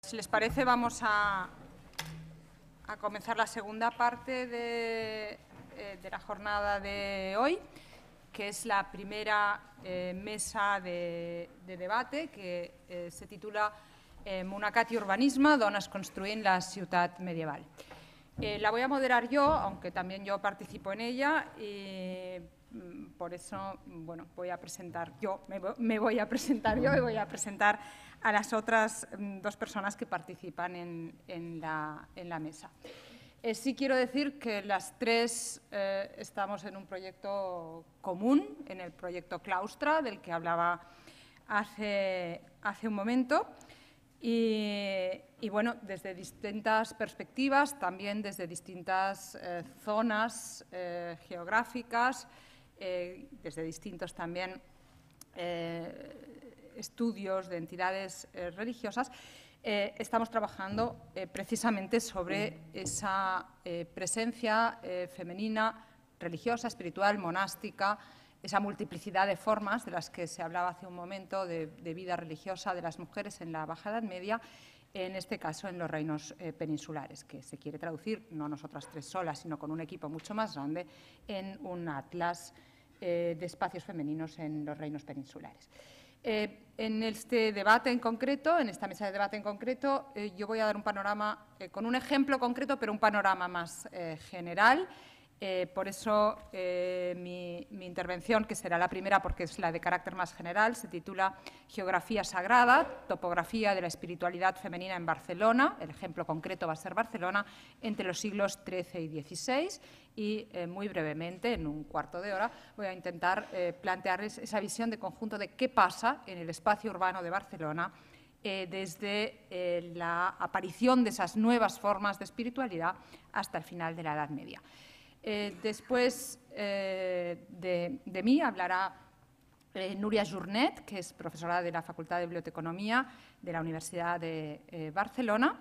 Si les parece, vamos a comenzar la segunda parte de la jornada de hoy, que es la primera mesa de debate, que se titula Monacat i urbanisme, dones construint la ciutat medieval. La voy a moderar yo, aunque también yo participo en ella, y por eso, bueno, voy a presentar yo, me voy a presentar yo y voy a presentar a las otras dos personas que participan en la mesa. Sí quiero decir que las tres estamos en un proyecto común, en el proyecto Claustra, del que hablaba hace un momento. Y bueno, desde distintas perspectivas, también desde distintas zonas geográficas, desde distintos también estudios de entidades religiosas, estamos trabajando precisamente sobre esa presencia femenina, religiosa, espiritual, monástica, esa multiplicidad de formas de las que se hablaba hace un momento de vida religiosa de las mujeres en la Baja Edad Media, en este caso en los reinos peninsulares, que se quiere traducir, no nosotras tres solas, sino con un equipo mucho más grande, en un atlas de espacios femeninos en los reinos peninsulares. En este debate en concreto, en esta mesa de debate en concreto, yo voy a dar un panorama con un ejemplo concreto, pero un panorama más general. Por eso mi intervención, que será la primera porque es la de carácter más general, se titula Geografía Sagrada, topografía de la espiritualidad femenina en Barcelona. El ejemplo concreto va a ser Barcelona entre los siglos XIII y XVI y muy brevemente, en un cuarto de hora, voy a intentar plantearles esa visión de conjunto de qué pasa en el espacio urbano de Barcelona desde la aparición de esas nuevas formas de espiritualidad hasta el final de la Edad Media. Después de mí hablará Núria Jornet, que es profesora de la Facultad de Biblioteconomía de la Universidad de Barcelona,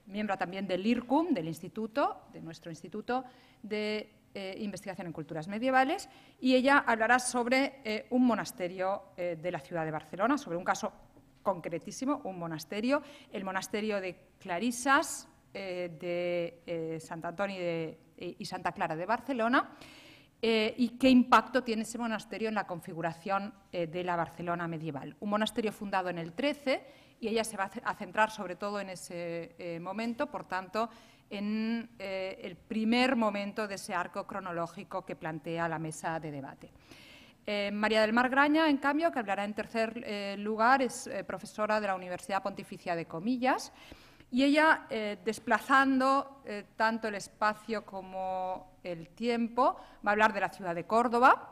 miembro también del IRCUM, del instituto, de nuestro Instituto de Investigación en Culturas Medievales, y ella hablará sobre un monasterio de la ciudad de Barcelona, sobre un caso concretísimo, un monasterio, el monasterio de Clarisas, de Sant Antoni y Santa Clara de Barcelona, y qué impacto tiene ese monasterio en la configuración de la Barcelona medieval. Un monasterio fundado en el XIII, y ella se va a centrar sobre todo en ese momento, por tanto, en el primer momento de ese arco cronológico que plantea la mesa de debate. María del Mar Graña, en cambio, que hablará en tercer lugar, es profesora de la Universidad Pontificia de Comillas, y ella, desplazando tanto el espacio como el tiempo, va a hablar de la ciudad de Córdoba,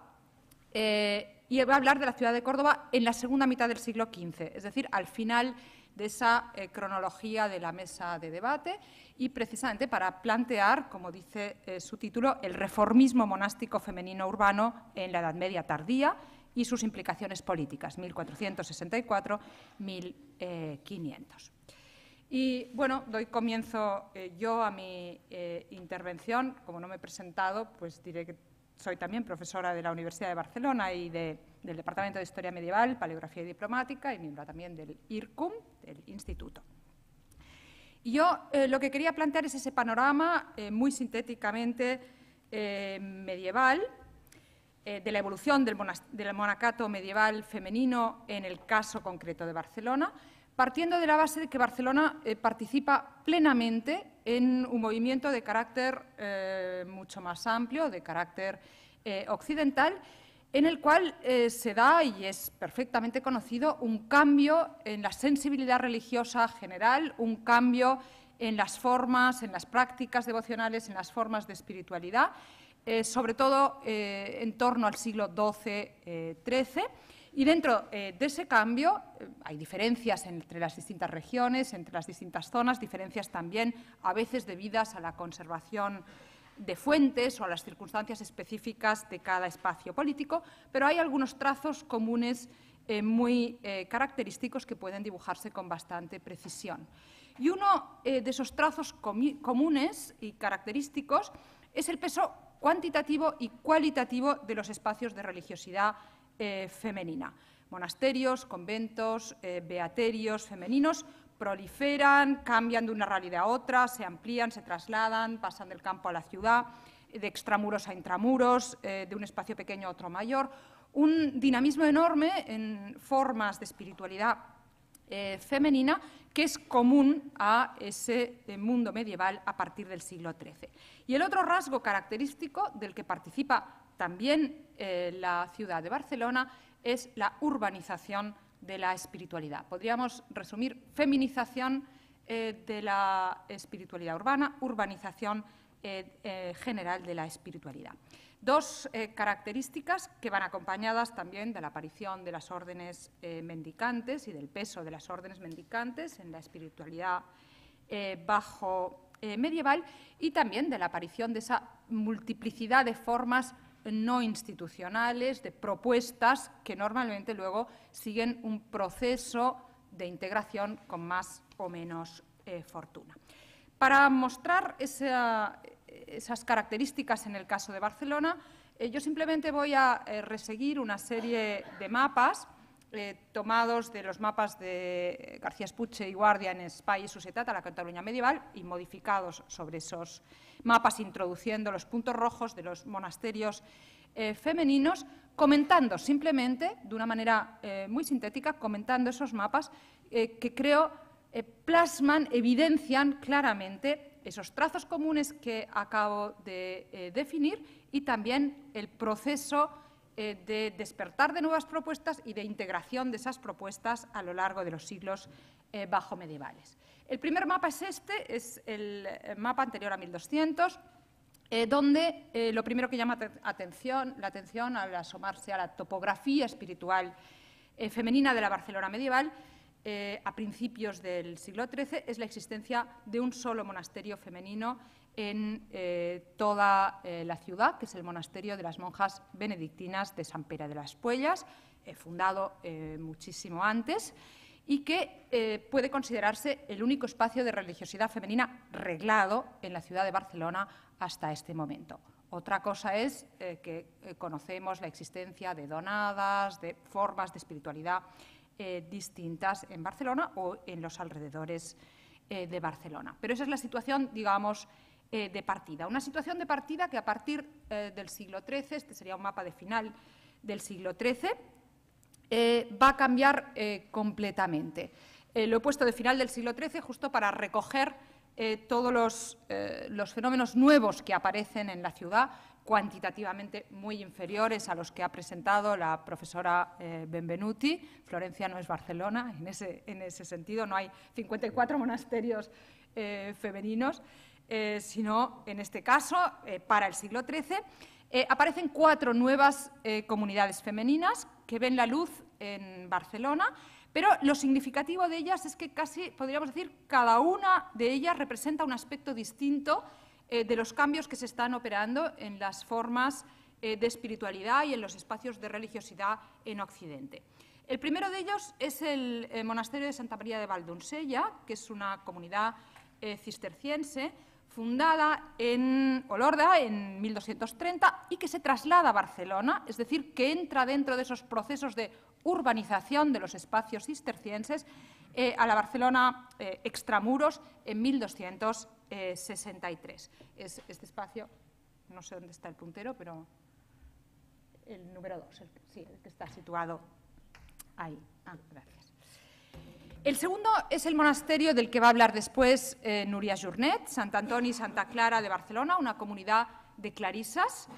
y va a hablar de la ciudad de Córdoba en la segunda mitad del siglo XV, es decir, al final de esa cronología de la mesa de debate, y precisamente para plantear, como dice su título, el reformismo monástico femenino urbano en la Edad Media tardía y sus implicaciones políticas, 1464-1500. Y bueno, doy comienzo yo a mi intervención. Como no me he presentado, pues diré que soy también profesora de la Universidad de Barcelona y del Departamento de Historia Medieval, Paleografía y Diplomática, y miembro también del IRCUM, del Instituto. Y yo lo que quería plantear es ese panorama muy sintéticamente medieval, de la evolución del monacato medieval femenino en el caso concreto de Barcelona, partiendo de la base de que Barcelona participa plenamente en un movimiento de carácter mucho más amplio, de carácter occidental, en el cual se da, y es perfectamente conocido, un cambio en la sensibilidad religiosa general, un cambio en las formas, en las prácticas devocionales, en las formas de espiritualidad, sobre todo en torno al siglo XII-XIII. Y dentro de ese cambio hay diferencias entre las distintas regiones, entre las distintas zonas, diferencias también a veces debidas a la conservación de fuentes o a las circunstancias específicas de cada espacio político, pero hay algunos trazos comunes muy característicos que pueden dibujarse con bastante precisión. Y uno de esos trazos comunes y característicos es el peso cuantitativo y cualitativo de los espacios de religiosidad femenina. Monasterios, conventos, beaterios femeninos proliferan, cambian de una realidad a otra, se amplían, se trasladan, pasan del campo a la ciudad, de extramuros a intramuros, de un espacio pequeño a otro mayor. Un dinamismo enorme en formas de espiritualidad femenina que es común a ese mundo medieval a partir del siglo XIII. Y el otro rasgo característico del que participa también la ciudad de Barcelona es la urbanización de la espiritualidad. Podríamos resumir feminización de la espiritualidad urbana, urbanización general de la espiritualidad. Dos características que van acompañadas también de la aparición de las órdenes mendicantes y del peso de las órdenes mendicantes en la espiritualidad bajo medieval, y también de la aparición de esa multiplicidad de formas no institucionales, de propuestas que normalmente luego siguen un proceso de integración con más o menos fortuna. Para mostrar esas características en el caso de Barcelona, yo simplemente voy a reseguir una serie de mapas tomados de los mapas de García Espuche y Guardia en Espai i Societat a la Cataluña medieval y modificados sobre esos mapas, introduciendo los puntos rojos de los monasterios femeninos, comentando simplemente, de una manera muy sintética, comentando esos mapas que creo plasman, evidencian claramente esos trazos comunes que acabo de definir y también el proceso de despertar de nuevas propuestas y de integración de esas propuestas a lo largo de los siglos bajo medievales. El primer mapa es este, es el mapa anterior a 1200, donde lo primero que llama la atención al asomarse a la topografía espiritual femenina de la Barcelona medieval a principios del siglo XIII es la existencia de un solo monasterio femenino en toda la ciudad, que es el monasterio de las monjas benedictinas de Sant Pere de las Puellas, fundado muchísimo antes, y que puede considerarse el único espacio de religiosidad femenina reglado en la ciudad de Barcelona hasta este momento. Otra cosa es que conocemos la existencia de donadas, de formas de espiritualidad distintas en Barcelona o en los alrededores de Barcelona. Pero esa es la situación, digamos, de partida. Una situación de partida que a partir del siglo XIII, este sería un mapa de final del siglo XIII, va a cambiar completamente. Lo he puesto de final del siglo XIII justo para recoger todos los fenómenos nuevos que aparecen en la ciudad, cuantitativamente muy inferiores a los que ha presentado la profesora Benvenuti. Florencia no es Barcelona, en ese sentido no hay 54 monasterios femeninos, sino en este caso, para el siglo XIII, aparecen 4 nuevas comunidades femeninas que ven la luz en Barcelona, pero lo significativo de ellas es que casi, podríamos decir, cada una de ellas representa un aspecto distinto de los cambios que se están operando en las formas de espiritualidad y en los espacios de religiosidad en Occidente. El primero de ellos es el monasterio de Santa María de Valldonsella, que es una comunidad cisterciense fundada en Olorda en 1230 y que se traslada a Barcelona, es decir, que entra dentro de esos procesos de urbanización de los espacios cistercienses a la Barcelona extramuros en 1263. Es este espacio, no sé dónde está el puntero, pero el número 2, sí, el que está situado ahí. Gracias. El segundo es el monasterio del que va a hablar después Núria Jornet, Sant Antoni y Santa Clara de Barcelona, una comunidad de clarisas,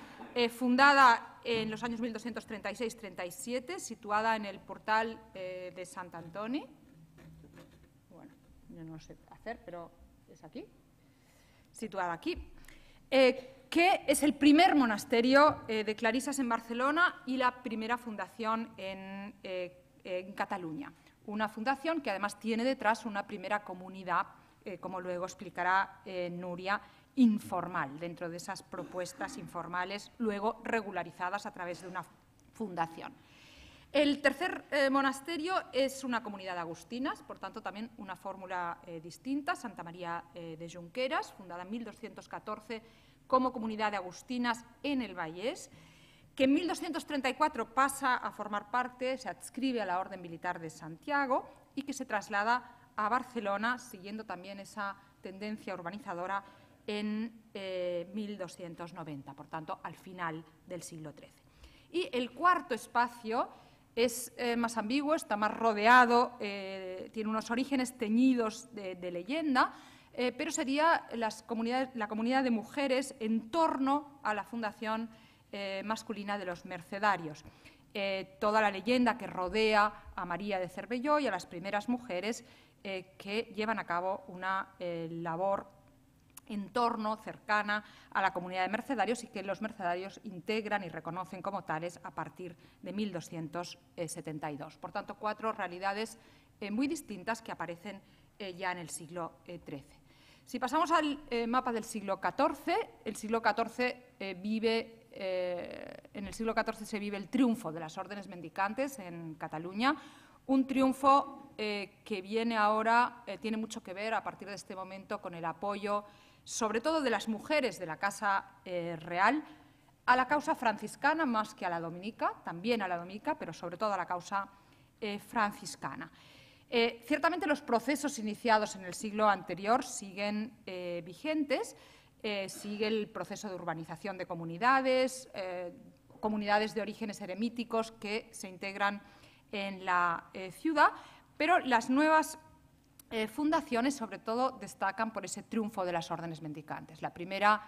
fundada en los años 1236-37, situada en el portal de Sant Antoni. Bueno, yo no sé hacer, pero es aquí, situada aquí, que es el primer monasterio de clarisas en Barcelona y la primera fundación en Cataluña. Una fundación que además tiene detrás una primera comunidad, como luego explicará Núria, informal, dentro de esas propuestas informales, luego regularizadas a través de una fundación. El tercer monasterio es una comunidad de agustinas, por tanto también una fórmula distinta, Santa María de Junqueras, fundada en 1214 como comunidad de agustinas en el Vallès, que en 1234 pasa a formar parte, se adscribe a la Orden Militar de Santiago y que se traslada a Barcelona, siguiendo también esa tendencia urbanizadora en 1290, por tanto, al final del siglo XIII. Y el cuarto espacio es más ambiguo, está más rodeado, tiene unos orígenes teñidos de leyenda, pero sería la comunidad de mujeres en torno a la fundación masculina de los mercedarios. Toda la leyenda que rodea a María de Cervelló y a las primeras mujeres que llevan a cabo una labor en torno, cercana a la comunidad de mercedarios y que los mercedarios integran y reconocen como tales a partir de 1272. Por tanto, cuatro realidades muy distintas que aparecen ya en el siglo XIII. Si pasamos al mapa del siglo XIV, el siglo XIV en el siglo XIV se vive el triunfo de las órdenes mendicantes en Cataluña, un triunfo que viene ahora, tiene mucho que ver a partir de este momento con el apoyo, sobre todo de las mujeres de la Casa Real, a la causa franciscana más que a la dominica, también a la dominica, pero sobre todo a la causa franciscana. Ciertamente los procesos iniciados en el siglo anterior siguen vigentes, sigue el proceso de urbanización de comunidades, comunidades de orígenes eremíticos que se integran en la ciudad, pero las nuevas fundaciones sobre todo destacan por ese triunfo de las órdenes mendicantes. La primera,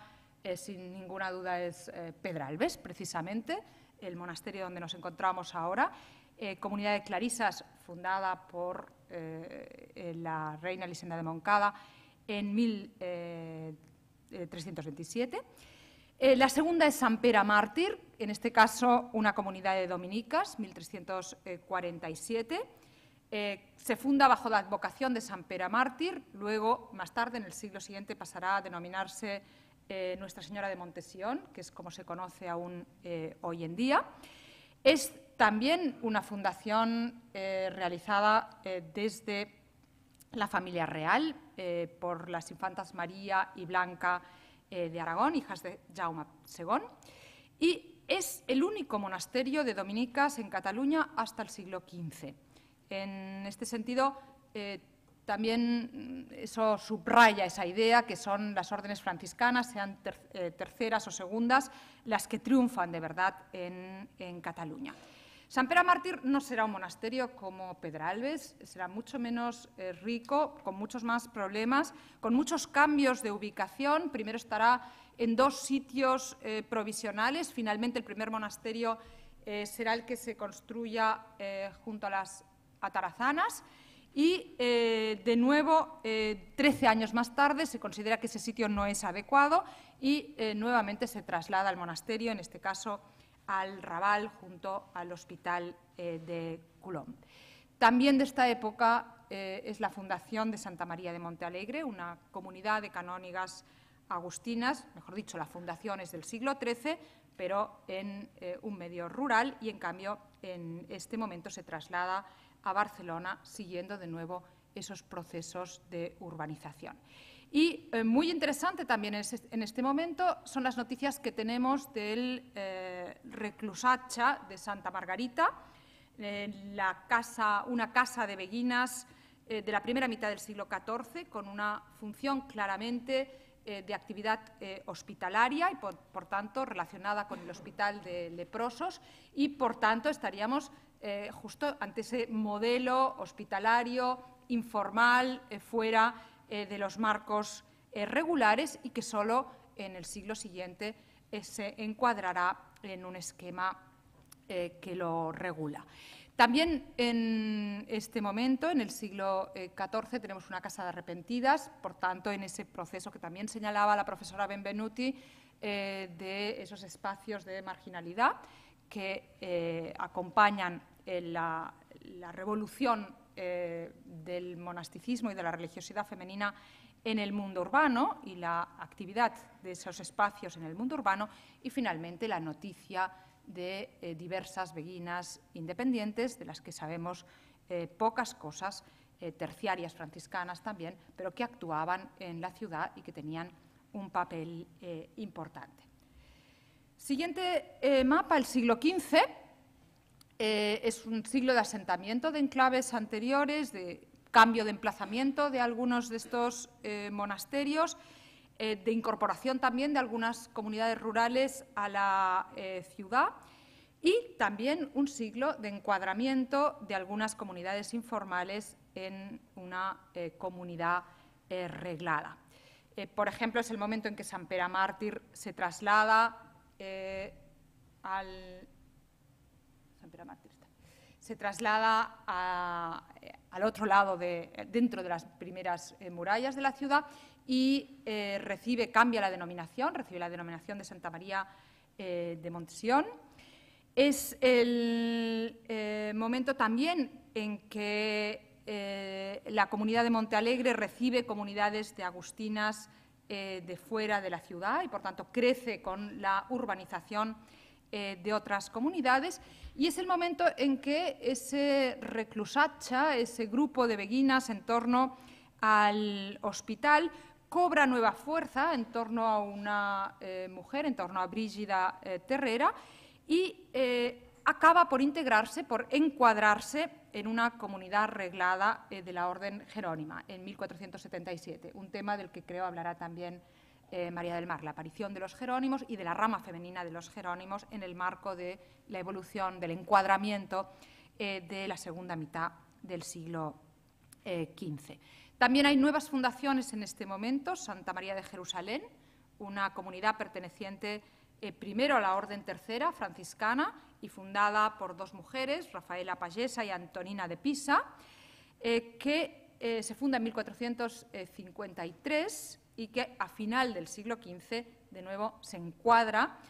sin ninguna duda, es Pedralbes, precisamente, el monasterio donde nos encontramos ahora, comunidad de clarisas fundada por la reina Elisenda de Moncada en 1327. La segunda es Sant Pere Màrtir, en este caso una comunidad de dominicas, 1347. Se funda bajo la advocación de Sant Pere Màrtir, luego, más tarde, en el siglo siguiente, pasará a denominarse Nuestra Señora de Montesión, que es como se conoce aún hoy en día. Es también una fundación realizada desde la familia real por las infantas María y Blanca de Aragón, hijas de Jaume II, y es el único monasterio de dominicas en Cataluña hasta el siglo XV. En este sentido, también eso subraya esa idea que son las órdenes franciscanas, sean terceras o segundas, las que triunfan de verdad en Cataluña. Sant Pere Màrtir no será un monasterio como Pedralbes, será mucho menos rico, con muchos más problemas, con muchos cambios de ubicación. Primero estará en dos sitios provisionales. Finalmente, el primer monasterio será el que se construya junto a las Atarazanas. Y, de nuevo, 13 años más tarde, se considera que ese sitio no es adecuado y nuevamente se traslada al monasterio, en este caso al Raval, junto al Hospital de Colom. También de esta época es la fundación de Santa María de Montealegre, una comunidad de canónigas agustinas, mejor dicho, la fundación es del siglo XIII, pero en un medio rural y, en cambio, en este momento se traslada a Barcelona, siguiendo de nuevo esos procesos de urbanización. Y muy interesante también en este momento son las noticias que tenemos del reclusatge de Santa Margarita, una casa de beguinas de la primera mitad del siglo XIV, con una función claramente de actividad hospitalaria y, por tanto, relacionada con el hospital de leprosos y, por tanto, estaríamos justo ante ese modelo hospitalario informal fuera de los marcos regulares y que solo en el siglo siguiente se encuadrará en un esquema que lo regula. También en este momento, en el siglo XIV, tenemos una casa de arrepentidas, por tanto, en ese proceso que también señalaba la profesora Benvenuti de esos espacios de marginalidad que acompañan la revolución del monasticismo y de la religiosidad femenina en el mundo urbano y la actividad de esos espacios en el mundo urbano y, finalmente, la noticia de diversas beguinas independientes, de las que sabemos pocas cosas, terciarias franciscanas también, pero que actuaban en la ciudad y que tenían un papel importante. Siguiente mapa, el siglo XV. Es un siglo de asentamiento de enclaves anteriores, de cambio de emplazamiento de algunos de estos monasterios, de incorporación también de algunas comunidades rurales a la ciudad, y también un siglo de encuadramiento de algunas comunidades informales en una comunidad reglada. Por ejemplo, es el momento en que Sant Pere Màrtir se traslada al otro lado, dentro de las primeras murallas de la ciudad, y cambia la denominación, recibe la denominación de Santa María de Montesión. Es el momento también en que la comunidad de Montealegre recibe comunidades de agustinas de fuera de la ciudad y, por tanto, crece con la urbanización de otras comunidades, y es el momento en que ese reclusatge, ese grupo de beguinas en torno al hospital, cobra nueva fuerza en torno a una mujer, en torno a Brígida Terrera, y acaba por integrarse, por encuadrarse en una comunidad reglada de la Orden Jerónima en 1477, un tema del que creo hablará también María del Mar, la aparición de los jerónimos y de la rama femenina de los jerónimos en el marco de la evolución, del encuadramiento de la segunda mitad del siglo XV. También hay nuevas fundaciones en este momento: Santa María de Jerusalén, una comunidad perteneciente primero a la Orden Tercera franciscana y fundada por dos mujeres, Rafaela Pagesa y Antonina de Pisa, que se funda en 1453 y que a final del siglo XV de nuevo se encuadra,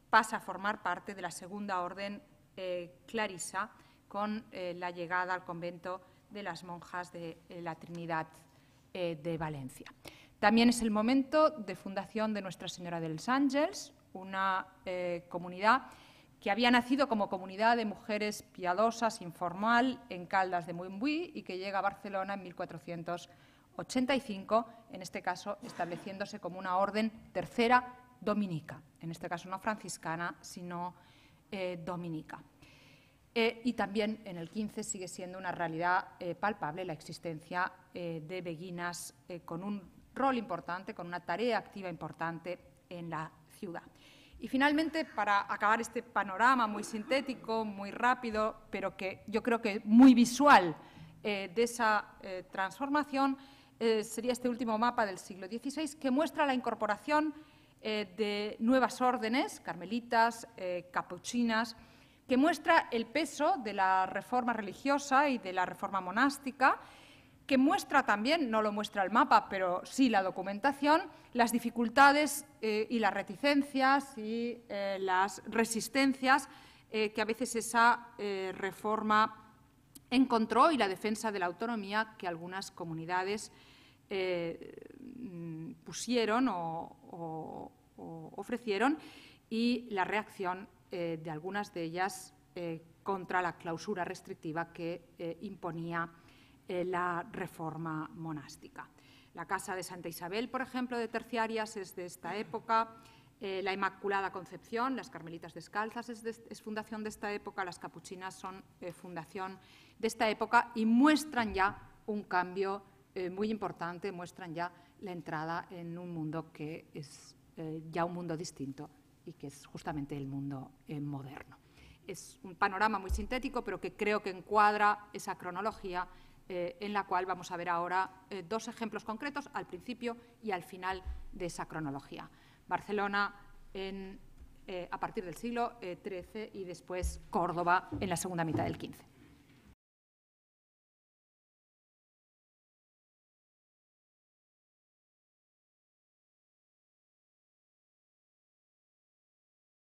pasa a formar parte de la Segunda Orden Clarisa con la llegada al convento de las monjas de la Trinidad de Valencia. También es el momento de fundación de Nuestra Señora de los Ángeles, una comunidad que había nacido como comunidad de mujeres piadosas informal en Caldas de Montbui y que llega a Barcelona en 1485, en este caso estableciéndose como una orden tercera dominica, en este caso no franciscana, sino dominica. Y también en el 15 sigue siendo una realidad palpable la existencia de beguinas con un rol importante, con una tarea activa importante en la ciudad. Y finalmente, para acabar este panorama muy sintético, muy rápido, pero que yo creo que muy visual de esa transformación, sería este último mapa del siglo XVI, que muestra la incorporación de nuevas órdenes, carmelitas, capuchinas, que muestra el peso de la reforma religiosa y de la reforma monástica, que muestra también, no lo muestra el mapa, pero sí la documentación, las dificultades y las reticencias y las resistencias que a veces esa reforma encontró, y la defensa de la autonomía que algunas comunidades pusieron o ofrecieron, y la reacción de algunas de ellas contra la clausura restrictiva que imponía la reforma monástica. La casa de Santa Isabel, por ejemplo, de Terciarias, es de esta época. La Inmaculada Concepción, las Carmelitas Descalzas, es fundación de esta época. Las capuchinas son fundación de esta época y muestran ya un cambio muy importante, muestran ya la entrada en un mundo que es ya un mundo distinto y que es justamente el mundo moderno. Es un panorama muy sintético, pero que creo que encuadra esa cronología en la cual vamos a ver ahora dos ejemplos concretos al principio y al final de esa cronología. Barcelona a partir del siglo XIII y después Córdoba en la segunda mitad del XV.